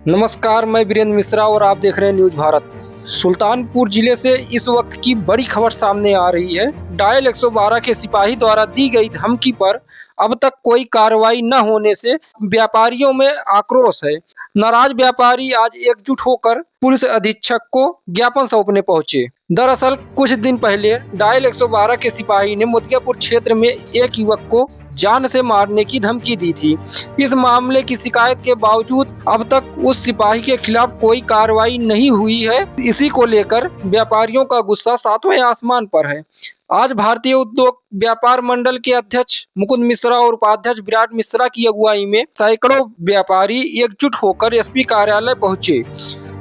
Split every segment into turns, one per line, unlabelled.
नमस्कार, मैं वीरेंद्र मिश्रा और आप देख रहे हैं न्यूज भारत। सुल्तानपुर जिले से इस वक्त की बड़ी खबर सामने आ रही है। डायल 112 के सिपाही द्वारा दी गई धमकी पर अब तक कोई कार्रवाई न होने से व्यापारियों में आक्रोश है। नाराज व्यापारी आज एकजुट होकर पुलिस अधीक्षक को ज्ञापन सौंपने पहुंचे। दरअसल कुछ दिन पहले डायल 112 के सिपाही ने मोतियापुर क्षेत्र में एक युवक को जान से मारने की धमकी दी थी। इस मामले की शिकायत के बावजूद अब तक उस सिपाही के खिलाफ कोई कार्रवाई नहीं हुई है। इसी को लेकर व्यापारियों का गुस्सा सातवें आसमान पर है। आज भारतीय उद्योग व्यापार मंडल के अध्यक्ष मुकुंद मिश्रा और उपाध्यक्ष विराट मिश्रा की अगुवाई में सैकड़ों व्यापारी एकजुट होकर एसपी कार्यालय पहुंचे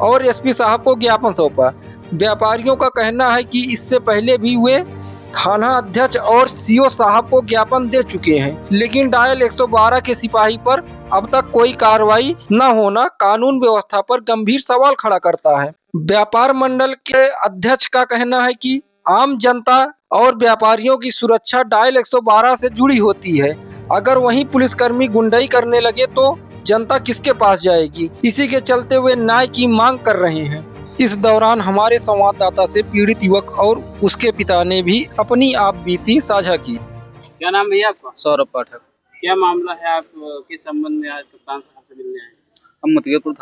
और एसपी साहब को ज्ञापन सौंपा। व्यापारियों का कहना है कि इससे पहले भी वे थाना अध्यक्ष और सीओ साहब को ज्ञापन दे चुके हैं, लेकिन डायल 112 के सिपाही पर अब तक कोई कार्रवाई न होना कानून व्यवस्था पर गंभीर सवाल खड़ा करता है। व्यापार मंडल के अध्यक्ष का कहना है कि आम जनता और व्यापारियों की सुरक्षा डायल 112 से जुड़ी होती है। अगर वहीं पुलिसकर्मी गुंडाई करने लगे तो जनता किसके पास जाएगी। इसी के चलते वे न्याय की मांग कर रहे हैं। इस दौरान हमारे संवाददाता से पीड़ित युवक और उसके पिता ने भी अपनी आप बीती साझा की।
क्या नाम भैया आपका?
सौरभ पाठक।
क्या मामला है, आप किस संबंध में आज कप्तान साहब से मिलने आए?
हम मोतियापुर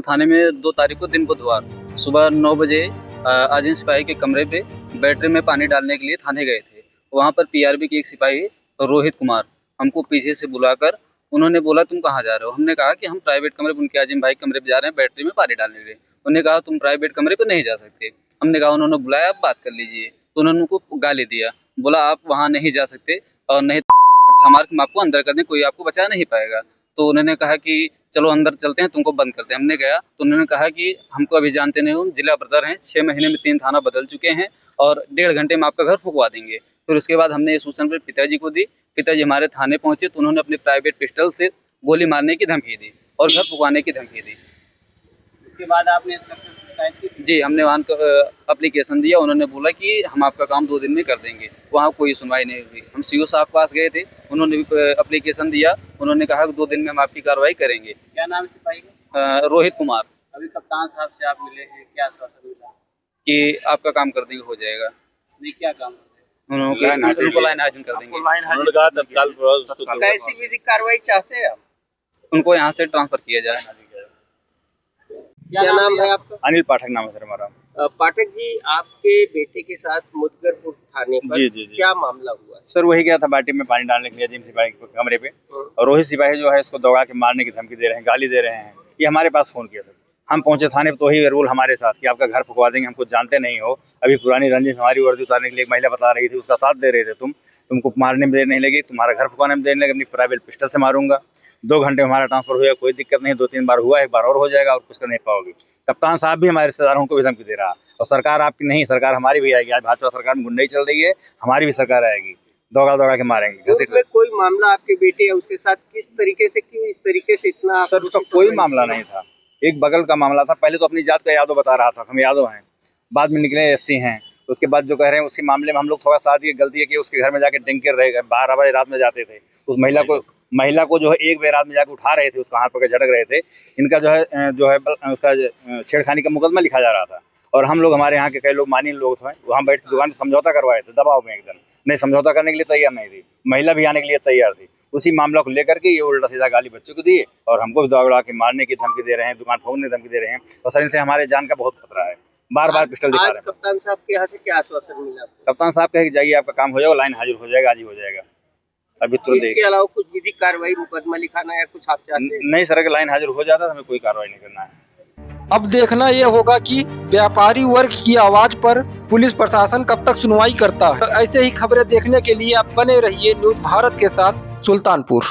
थाने में 2 तारीख को दिन बुधवार सुबह 9 बजे आजिम सिपाही के कमरे पे बैटरी में पानी डालने के लिए थाने गए थे। वहाँ पर पीआरबी के एक सिपाही रोहित कुमार हमको पीछे से बुलाकर उन्होंने बोला तुम कहाँ जा रहे हो। हमने कहा कि हम प्राइवेट कमरे पे, उनके आजिम भाई कमरे पे जा रहे हैं बैटरी में पानी डालने के लिए। उन्होंने कहा तुम प्राइवेट कमरे पे नहीं जा सकते। हमने कहा उन्होंने बुलाया, आप बात कर लीजिए। तो उन्होंने उनको गाली दिया, बोला आप वहाँ नहीं जा सकते और नहीं तो मार के आपको अंदर कर दें, कोई आपको बचा नहीं पाएगा। तो उन्होंने कहा कि चलो अंदर चलते हैं, तुमको बंद करते हैं। हमने गया तो उन्होंने कहा कि हमको अभी जानते नहीं हो, जिला ब्रदर हैं, 6 महीने में 3 थाना बदल चुके हैं और 1.5 घंटे में आपका घर फुकवा देंगे। फिर उसके बाद हमने ये सूचना फिर पिताजी को दी। पिताजी हमारे थाने पहुंचे तो उन्होंने अपने प्राइवेट पिस्टल से गोली मारने की धमकी दी और घर फुकवाने की धमकी दी।
उसके बाद आपने इंस्पेक्टर से शिकायत की?
जी, हमने वहाँ एप्लीकेशन दिया। उन्होंने बोला कि हम आपका काम 2 दिन में कर देंगे। वहाँ कोई सुनवाई नहीं हुई। हम सीओ साहब पास गए थे, उन्होंने भी एप्लीकेशन दिया। उन्होंने कहा कि 2 दिन में हम आपकी कार्रवाई करेंगे।
क्या नाम सिपाही का?
रोहित कुमार।
अभी कप्तान साहब से आप मिले हैं, क्या आश्वासन मिला
कि आपका काम कर देंगे, हो जाएगा।
नहीं, क्या काम करते हैं?
उनको लाइन हाजिर कर देंगे।
कैसी विधिक कार्रवाई चाहते हैं आप?
उनको यहाँ से ट्रांसफर किया जाए।
क्या नाम है आपका?
अनिल पाठक नाम है सर हमारा।
पाठक जी, आपके बेटे के साथ मुदगरपुर थाने पर
जी।
क्या मामला हुआ?
सर वही गया था बाल्टी में पानी डालने के लिए अजीम सिपाही के कमरे पे, और रोहित सिपाही जो है इसको दौड़ा के मारने की धमकी दे रहे हैं, गाली दे रहे हैं। ये हमारे पास फोन किया सर, हम पहुंचे थाने पे तो वही रूल हमारे साथ कि आपका घर फुकवा देंगे, हमको जानते नहीं हो। अभी पुरानी रंजिश हमारी वर्दी उतारने के लिए एक महिला बता रही थी, उसका साथ दे रहे थे। तुमको मारने में देर नहीं लगी, तुम्हारा घर फुकवाने में देर नहीं लगी, अपनी प्राइवेट पिस्टल से मारूंगा। 2 घंटे में हमारा ट्रांसफर हुआ, कोई दिक्कत नहीं। 2-3 बार हुआ, एक बार और हो जाएगा और कुछ कर नहीं पाओगे। कप्तान साहब भी हमारे रिश्तेदारों को भी धमकी दे रहा है और सरकार आपकी नहीं, सरकार हमारी भी आएगी। आज भाजपा सरकार में गुंडाई चल रही है, हमारी भी सरकार आएगी, दौड़ा के मारेंगे।
कोई मामला आपके बेटे या उसके साथ किस तरीके से, क्यों इस तरीके से इतना?
सर उसका कोई मामला नहीं था, एक बगल का मामला था। पहले तो अपनी जात का यादव बता रहा था, हम यादव हैं, बाद में निकले एससी हैं। उसके बाद जो कह रहे हैं उसी मामले में हम लोग थोड़ा सा गलती है कि उसके घर में जाके टेंकर रह गए। 12 बजे रात में जाते थे, उस महिला को जो है 1 बजे रात में जाके उठा रहे थे, उसका हाथ पकड़ झटक रहे थे। इनका जो है उसका छेड़खानी का मुकदमा लिखा जा रहा था और हम लोग, हमारे यहाँ के कई लोग मानी लोग थे, वहाँ बैठ के दुकान में समझौता करवाए थे, दबाव में एकदम नहीं, समझौता करने के लिए तैयार नहीं थी। महिला भी आने के लिए तैयार थी। उसी मामला को लेकर के ये उल्टा सीधा गाली बच्चों को दिए और हमको भी दौड़ा के मारने की धमकी दे रहे हैं, दुकान ठोकने की धमकी दे रहे हैं। और सर इनसे हमारे जान का बहुत खतरा है, बार पिस्टल दिखा रहे हैं।
कप्तान साहब के यहाँ से क्या आश्वासन मिला?
कप्तान साहब कहे जाइए, आपका काम हो जाएगा, लाइन हाजिर हो जाएगा, आज ही हो जाएगा। अभी तुरंत।
इसके अलावा कुछ विधिक कार्रवाई, मुकदमा लिखाना या कुछ आप चाहते हैं?
नहीं सर, अगर लाइन हाजिर हो जाता तो हमें कोई कार्रवाई नहीं करना है।
अब देखना ये होगा कि व्यापारी वर्ग की आवाज पर पुलिस प्रशासन कब तक सुनवाई करता है। ऐसे ही खबरें देखने के लिए आप बने रहिए न्यूज भारत के साथ। सुल्तानपुर।